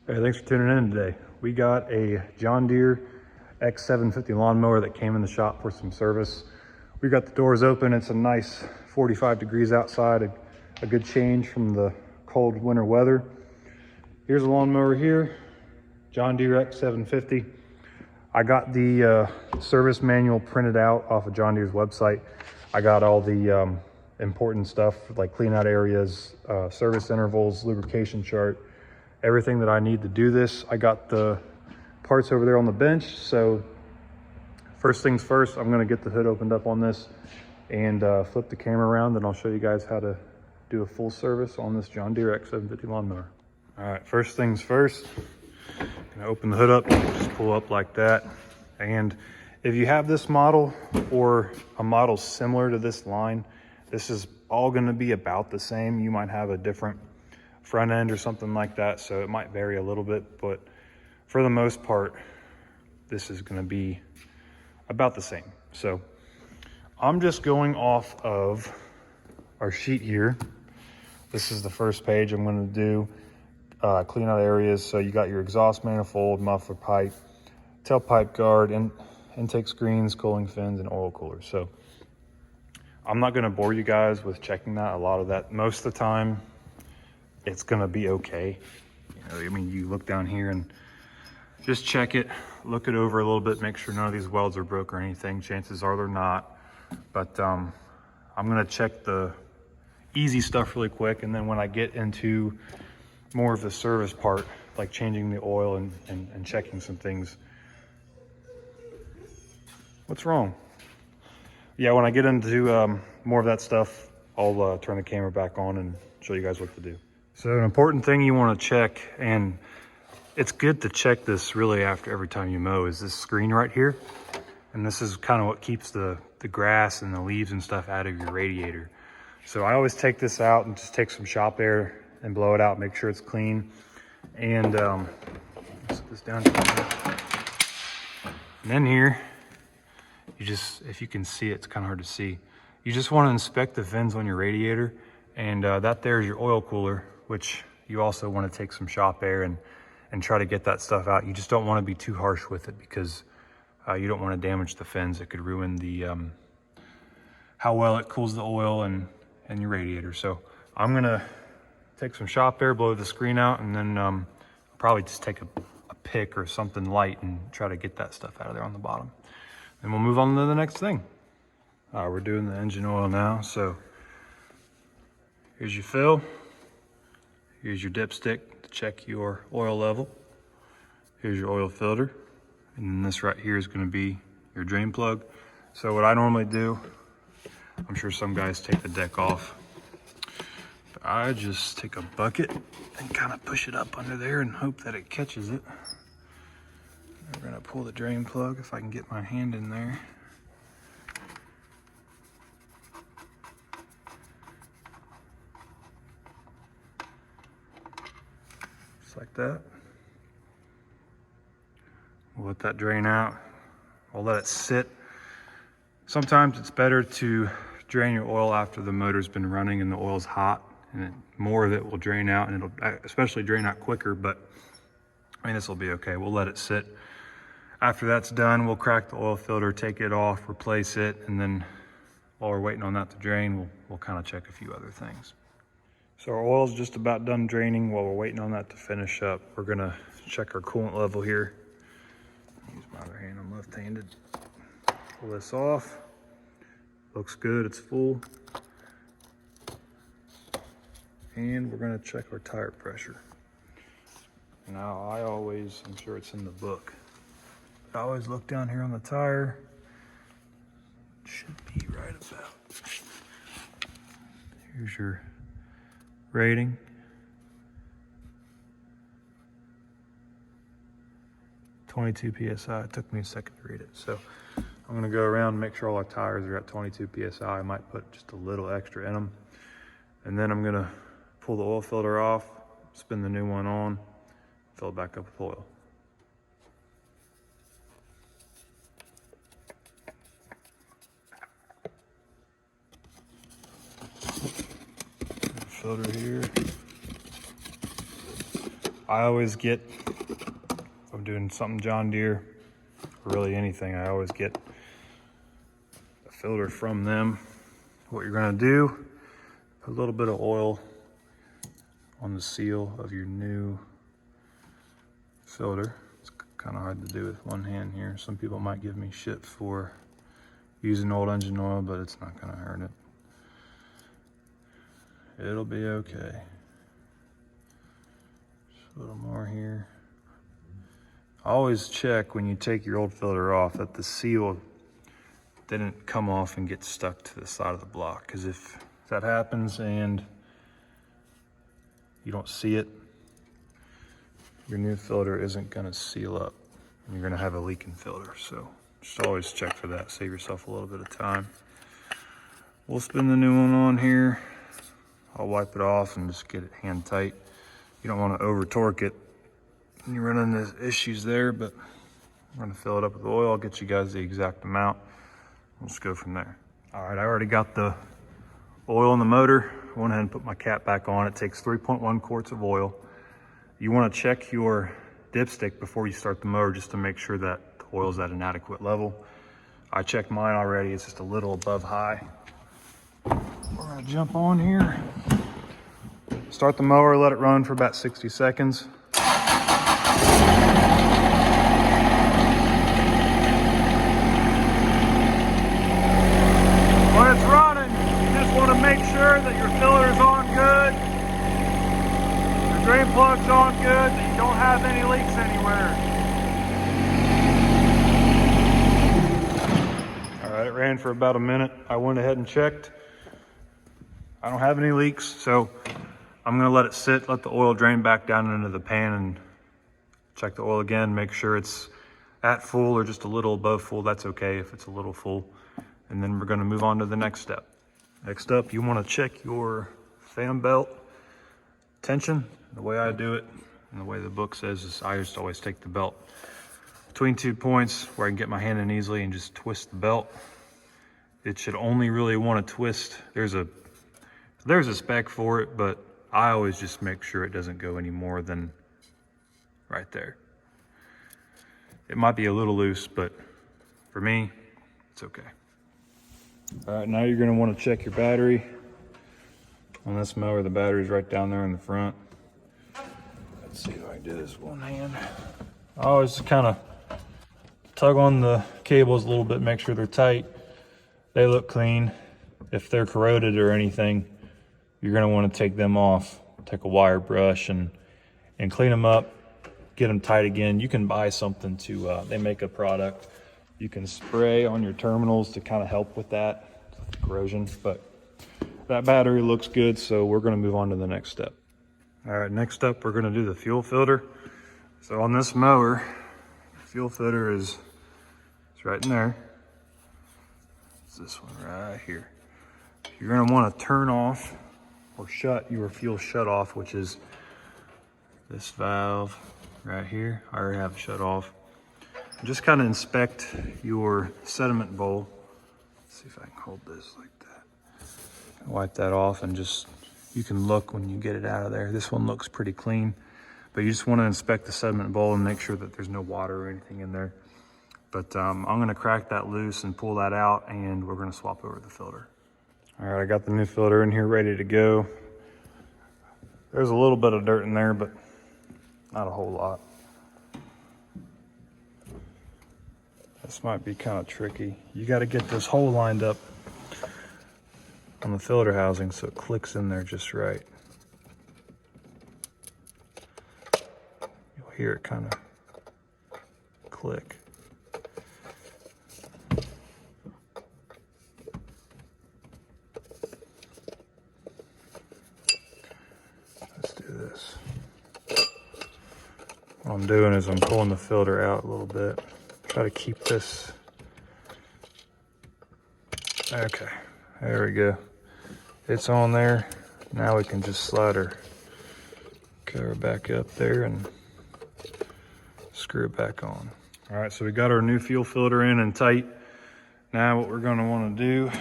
Hey, thanks for tuning in today. We got a John Deere X750 lawnmower that came in the shop for some service. We got the doors open. It's a nice 45 degrees outside, a good change from the cold winter weather. Here's a lawnmower here, John Deere X750. I got the service manual printed out off of John Deere's website. I got all the important stuff like clean out areas, service intervals, lubrication chart, everything that I need to do this. I got the parts over there on the bench. So first things first, I'm gonna get the hood opened up on this and flip the camera around, and I'll show you guys how to do a full service on this John Deere X750 lawnmower. All right, first things first, gonna open the hood up, just pull up like that. And if you have this model or a model similar to this line, this is all gonna be about the same. You might have a different front end or something like that, so it might vary a little bit, but for the most part, this is gonna be about the same. So I'm just going off of our sheet here. This is the first page. I'm gonna do clean out areas. So you got your exhaust manifold, muffler pipe, tailpipe guard, and intake screens, cooling fins, and oil coolers. So I'm not gonna bore you guys with checking that. A lot of that, most of the time, it's gonna be okay. You know, I mean, you look down here and just check it, look it over a little bit, make sure none of these welds are broke or anything. Chances are they're not. But I'm gonna check the easy stuff really quick, and then when I get into more of the service part, like changing the oil and checking some things. What's wrong? Yeah, when I get into more of that stuff, I'll turn the camera back on and show you guys what to do. So an important thing you want to check, and it's good to check this really after every time you mow, is this screen right here. And this is kind of what keeps the grass and the leaves and stuff out of your radiator. So I always take this out and just take some shop air and blow it out, make sure it's clean. And set this down. And then here, you just, if you can see it, it's kind of hard to see. You just want to inspect the fins on your radiator, and that there is your oil cooler, which you also want to take some shop air and try to get that stuff out. You just don't want to be too harsh with it, because you don't want to damage the fins. It could ruin the how well it cools the oil and your radiator. So I'm gonna take some shop air, blow the screen out, and then I'll probably just take a pick or something light and try to get that stuff out of there on the bottom. And we'll move on to the next thing. We're doing the engine oil now. So here's your fill. Here's your dipstick to check your oil level. Here's your oil filter. And then this right here is gonna be your drain plug. So what I normally do, I'm sure some guys take the deck off, but I just take a bucket and kind of push it up under there and hope that it catches it. We're gonna pull the drain plug if I can get my hand in there. Just like that. We'll let that drain out. We'll let it sit. Sometimes it's better to drain your oil after the motor's been running and the oil's hot, and more of it will drain out, and it'll especially drain out quicker, but I mean, this will be okay. We'll let it sit. After that's done, we'll crack the oil filter, take it off, replace it, and then while we're waiting on that to drain, we'll kind of check a few other things. So our oil's just about done draining. While we're waiting on that to finish up, we're gonna check our coolant level here. Use my other hand, I'm left-handed. Pull this off. Looks good, it's full. And we're gonna check our tire pressure. Now I'm sure it's in the book, but I always look down here on the tire. It should be right about. Here's your rating. .22 PSI, it took me a second to read it. So I'm gonna go around and make sure all our tires are at 22 PSI. I might put just a little extra in them. And then I'm gonna pull the oil filter off, spin the new one on, fill it back up with oil. Filter here. I always get, if I'm doing something John Deere, or really anything, I always get a filter from them. What you're gonna do, put a little bit of oil on the seal of your new filter. It's kind of hard to do with one hand here. Some people might give me shit for using old engine oil, but it's not gonna hurt it. It'll be okay. Just a little more here. Always check when you take your old filter off that the seal didn't come off and get stuck to the side of the block, because if that happens and you don't see it, your new filter isn't gonna seal up and you're gonna have a leaking filter. So just always check for that, save yourself a little bit of time. We'll spin the new one on here. I'll wipe it off and just get it hand tight. You don't wanna over torque it and you run into issues there, but I'm gonna fill it up with oil. I'll get you guys the exact amount. We'll just go from there. All right, I already got the oil in the motor. I went ahead and put my cap back on. It takes 3.1 quarts of oil. You wanna check your dipstick before you start the motor just to make sure that the oil's at an adequate level. I checked mine already, it's just a little above high. We're gonna jump on here. Start the mower, let it run for about 60 seconds. When it's running, you just want to make sure that your filter's on good, your drain plug's on good, that you don't have any leaks anywhere. All right, it ran for about a minute. I went ahead and checked. I don't have any leaks, so I'm gonna let it sit, let the oil drain back down into the pan, and check the oil again, make sure it's at full or just a little above full. That's okay if it's a little full. And then we're gonna move on to the next step. Next up, you wanna check your fan belt tension. The way I do it, and the way the book says, is I just always take the belt between 2 points where I can get my hand in easily and just twist the belt. It should only really wanna twist. There's a spec for it, but I always just make sure it doesn't go any more than right there. It might be a little loose, but for me, it's okay. All right, now you're gonna wanna check your battery. On this mower, the battery's right down there in the front. Let's see if I can do this one hand. I always kinda tug on the cables a little bit, make sure they're tight. They look clean. If they're corroded or anything, you're gonna wanna take them off. Take a wire brush and clean them up, get them tight again. You can buy something to, they make a product you can spray on your terminals to kind of help with that corrosion, but that battery looks good, so we're gonna move on to the next step. All right, next up, we're gonna do the fuel filter. So on this mower, the fuel filter it's right in there. It's this one right here. You're gonna wanna turn off or shut your fuel shutoff, which is this valve right here. I already have it shut off. Just kind of inspect your sediment bowl. Let's see if I can hold this like that. Wipe that off and just, you can look when you get it out of there. This one looks pretty clean, but you just want to inspect the sediment bowl and make sure that there's no water or anything in there. But I'm gonna crack that loose and pull that out, and we're gonna swap over the filter. All right, I got the new filter in here ready to go. There's a little bit of dirt in there, but not a whole lot. This might be kind of tricky. You got to get this hole lined up on the filter housing so it clicks in there just right. You'll hear it kind of click. Let's do this. What I'm doing is I'm pulling the filter out a little bit. Try to keep this. Okay, there we go. It's on there. Now we can just slide our cover back up there and screw it back on. All right, so we got our new fuel filter in and tight. Now what we're gonna wanna do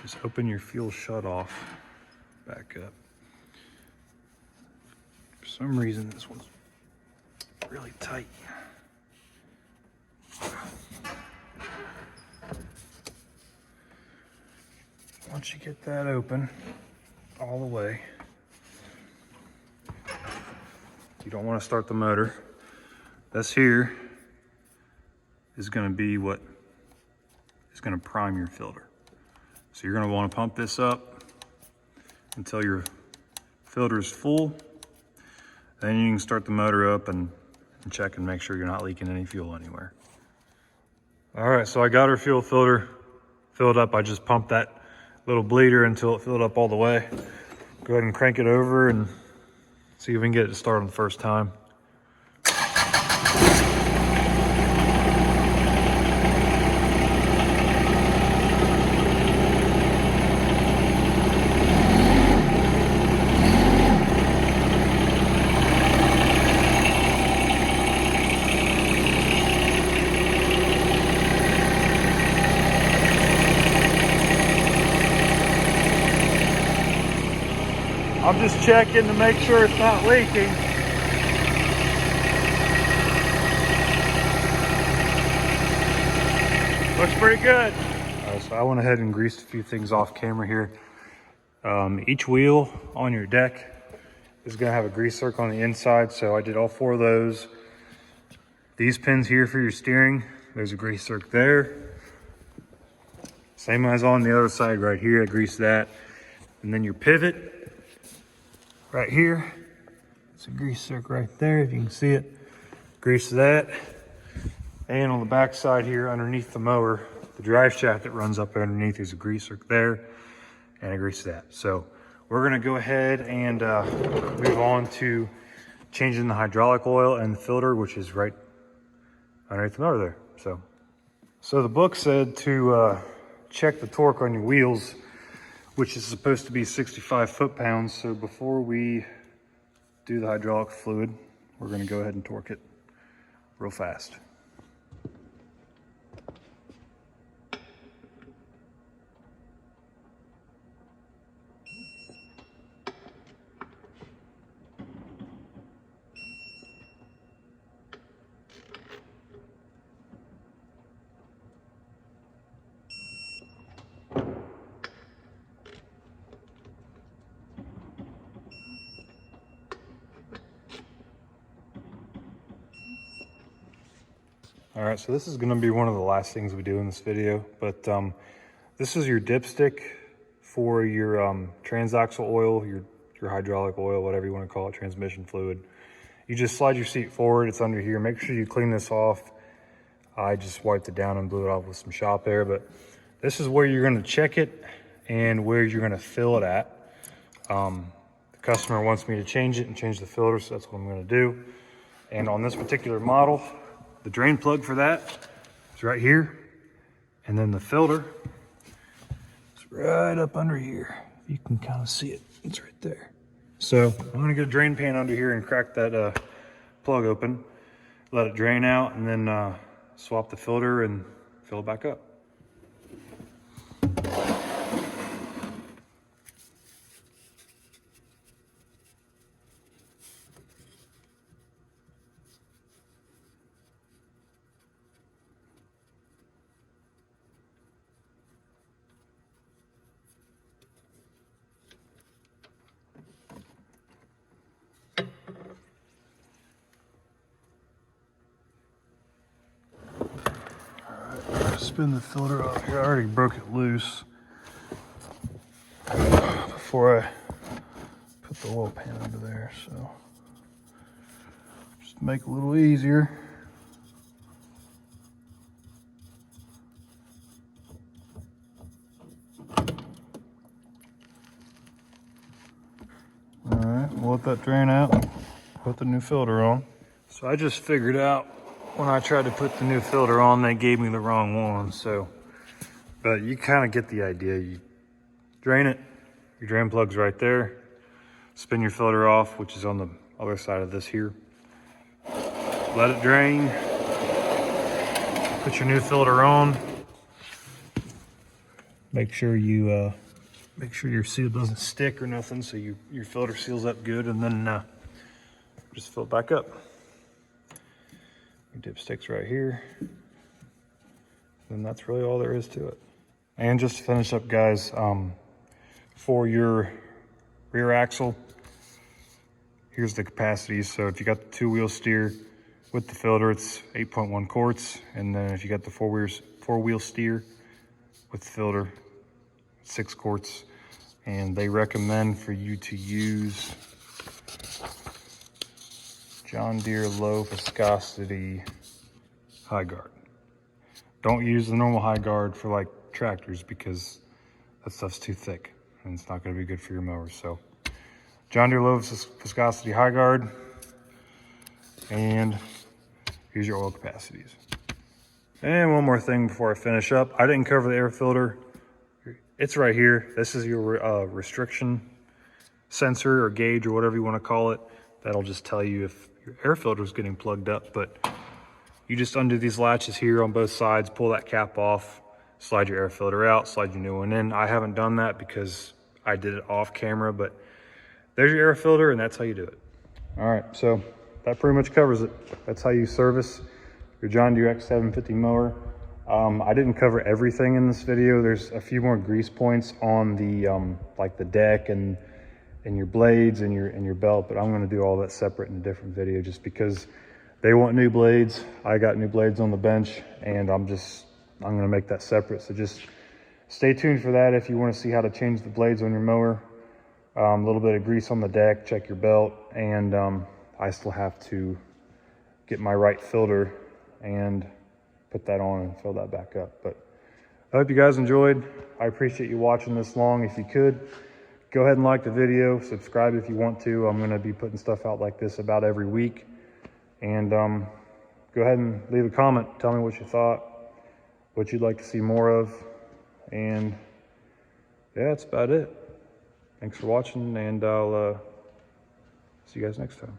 is open your fuel shutoff back up. some reason this one's really tight. Once you get that open all the way, you don't want to start the motor. This here is going to be what is going to prime your filter. So you're going to want to pump this up until your filter is full. Then you can start the motor up and check and make sure you're not leaking any fuel anywhere. All right, so I got our fuel filter filled up. I just pumped that little bleeder until it filled up all the way. Go ahead and crank it over and see if we can get it to start on the first time. I'm just checking to make sure it's not leaking. Looks pretty good. All right, so I went ahead and greased a few things off camera here. Each wheel on your deck is gonna have a grease circle on the inside, so I did all 4 of those. These pins here for your steering, there's a grease circle there. Same as on the other side right here, I greased that. And then your pivot, right here, it's a grease circle right there, if you can see it. Grease that. And on the back side here, underneath the mower, the drive shaft that runs up underneath, there's a grease circle there, and I grease that. So we're gonna go ahead and move on to changing the hydraulic oil and the filter, which is right underneath the motor there. So the book said to check the torque on your wheels, which is supposed to be 65 foot-pounds. So before we do the hydraulic fluid, we're gonna go ahead and torque it real fast. All right, so this is gonna be one of the last things we do in this video, but this is your dipstick for your transaxle oil, your hydraulic oil, whatever you wanna call it, transmission fluid. You just slide your seat forward, it's under here. Make sure you clean this off. I just wiped it down and blew it off with some shop air, but this is where you're gonna check it and where you're gonna fill it at. The customer wants me to change it and change the filter, so that's what I'm gonna do. And on this particular model, the drain plug for that is right here. And then the filter is right up under here. You can kind of see it, it's right there. So I'm gonna get a drain pan under here and crack that plug open, let it drain out, and then swap the filter and fill it back up. Spin the filter out here. I already broke it loose before I put the oil pan under there, so just to make it a little easier. All right, we'll let that drain out, put the new filter on. So I just figured out when I tried to put the new filter on, they gave me the wrong one. So, but you kind of get the idea. You drain it, your drain plug's right there. Spin your filter off, which is on the other side of this here. Let it drain. Put your new filter on. Make sure your seal doesn't stick or nothing, so your filter seals up good, and then just fill it back up. Your dipsticks right here. And that's really all there is to it. And just to finish up, guys, for your rear axle, here's the capacities. So if you got the 2-wheel steer with the filter, it's 8.1 quarts. And then if you got the 4-wheel steer with the filter, 6 quarts. And they recommend for you to use John Deere low viscosity high guard. Don't use the normal high guard for like tractors because that stuff's too thick and it's not going to be good for your mower. So John Deere low viscosity high guard, and here's your oil capacities. And one more thing before I finish up, I didn't cover the air filter. It's right here. This is your restriction sensor or gauge or whatever you want to call it. That'll just tell you if your air filter is getting plugged up. But you just undo these latches here on both sides, pull that cap off, slide your air filter out, slide your new one in. I haven't done that because I did it off camera, but there's your air filter and that's how you do it. All right, so that pretty much covers it. That's how you service your John Deere X750 mower. I didn't cover everything in this video. There's a few more grease points on the like the deck and your blades and your belt, but I'm going to do all that separate in a different video just because they want new blades. I got new blades on the bench, and I'm going to make that separate. So just stay tuned for that if you want to see how to change the blades on your mower. A little bit of grease on the deck, check your belt, and I still have to get my right filter and put that on and fill that back up. But I hope you guys enjoyed. I appreciate you watching this long. If you could, go ahead and like the video, subscribe if you want to. I'm going to be putting stuff out like this about every week. And go ahead and leave a comment. Tell me what you thought, what you'd like to see more of. And yeah, that's about it. Thanks for watching, and I'll see you guys next time.